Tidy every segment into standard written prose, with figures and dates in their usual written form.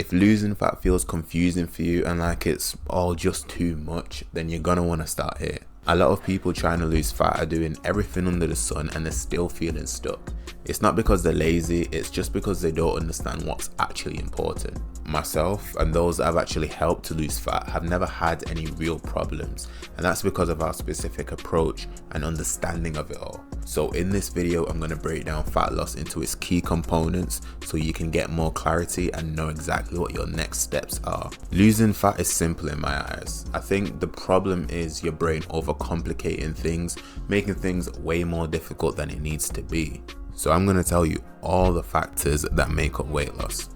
If losing fat feels confusing for you and like it's all just too much, then you're gonna want to start here. A lot of people trying to lose fat are doing everything under the sun and they're still feeling stuck. It's not because they're lazy, it's just because they don't understand what's actually important. Myself and those that I've actually helped to lose fat have never had any real problems, and that's because of our specific approach and understanding of it all. So in this video, I'm going to break down fat loss into its key components so you can get more clarity and know exactly what your next steps are. Losing fat is simple in my eyes. I think the problem is your brain overcomplicating things, making things way more difficult than it needs to be. So I'm going to tell you all the factors that make up weight loss.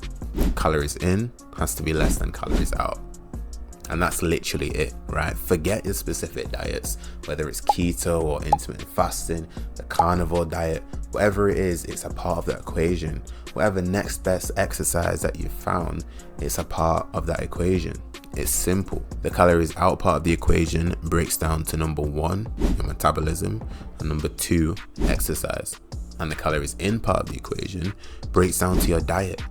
Calories in has to be less than calories out. And that's literally it, right? Forget your specific diets, whether it's keto or intermittent fasting, the carnivore diet, whatever it is, it's a part of the equation. Whatever next best exercise that you've found, it's a part of that equation. It's simple. The calories out part of the equation breaks down to number 1, your metabolism, and number 2, exercise. And the calories in part of the equation breaks down to your diet.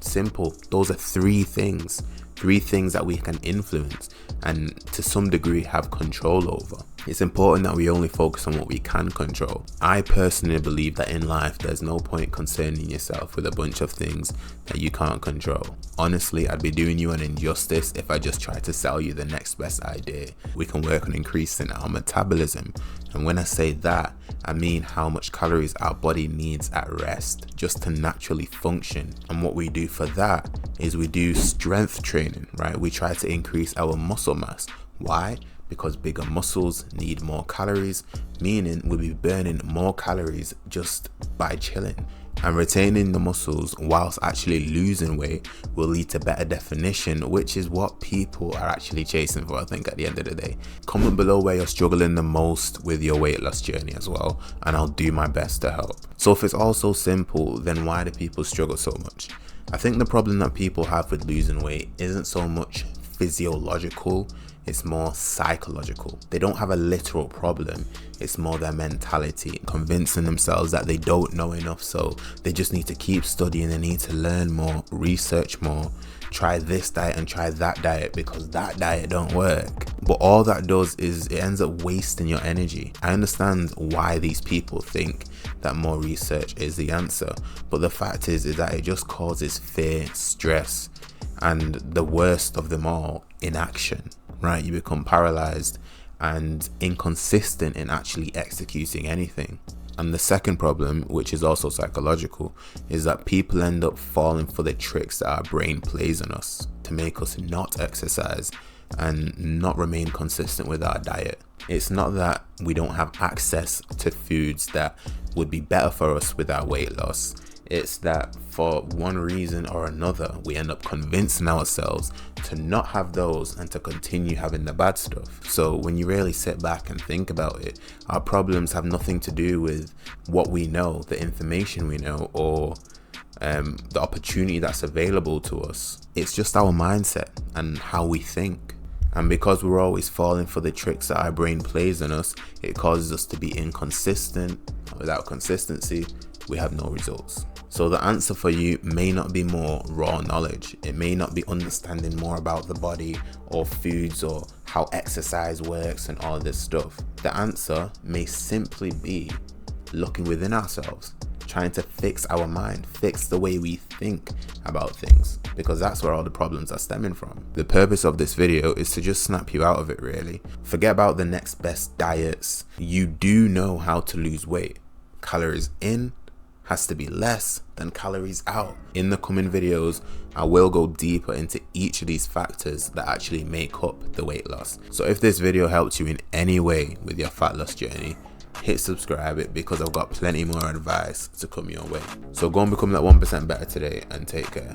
Simple. Those are three things that we can influence and to some degree have control over. It's important that we only focus on what we can control. I personally believe that in life there's no point concerning yourself with a bunch of things that you can't control. Honestly, I'd be doing you an injustice if I just tried to sell you the next best idea. We can work on increasing our metabolism, and when I say that, I mean how much calories our body needs at rest just to naturally function. And what we do for that is we do strength training, right? We try to increase our muscle mass. Why? Because bigger muscles need more calories, meaning we'll be burning more calories just by chilling. And retaining the muscles whilst actually losing weight will lead to better definition, which is what people are actually chasing for, I think, at the end of the day. Comment below where you're struggling the most with your weight loss journey as well, and I'll do my best to help. So if it's all so simple, then why do people struggle so much? I think the problem that people have with losing weight isn't so much physiological, it's more psychological. They don't have a literal problem, it's more their mentality, convincing themselves that they don't know enough, so they just need to keep studying, they need to learn more, research more, try this diet and try that diet because that diet don't work. But all that does is it ends up wasting your energy. I understand why these people think that more research is the answer, but the fact is that it just causes fear, stress, and the worst of them all, inaction. Right, you become paralyzed and inconsistent in actually executing anything. And the second problem, which is also psychological, is that people end up falling for the tricks that our brain plays on us to make us not exercise and not remain consistent with our diet. It's not that we don't have access to foods that would be better for us with our weight loss. It's that for one reason or another, we end up convincing ourselves to not have those and to continue having the bad stuff. So when you really sit back and think about it, our problems have nothing to do with what we know, the information we know, or the opportunity that's available to us. It's just our mindset and how we think. And because we're always falling for the tricks that our brain plays on us, it causes us to be inconsistent. Without consistency, we have no results. So the answer for you may not be more raw knowledge. It may not be understanding more about the body or foods or how exercise works and all this stuff. The answer may simply be looking within ourselves, trying to fix our mind, fix the way we think about things, because that's where all the problems are stemming from. The purpose of this video is to just snap you out of it, really. Forget about the next best diets. You do know how to lose weight. Calories in has to be less than calories out. In the coming videos, I will go deeper into each of these factors that actually make up the weight loss. So if this video helped you in any way with your fat loss journey, hit subscribe because I've got plenty more advice to come your way. So go and become that 1% better today and take care.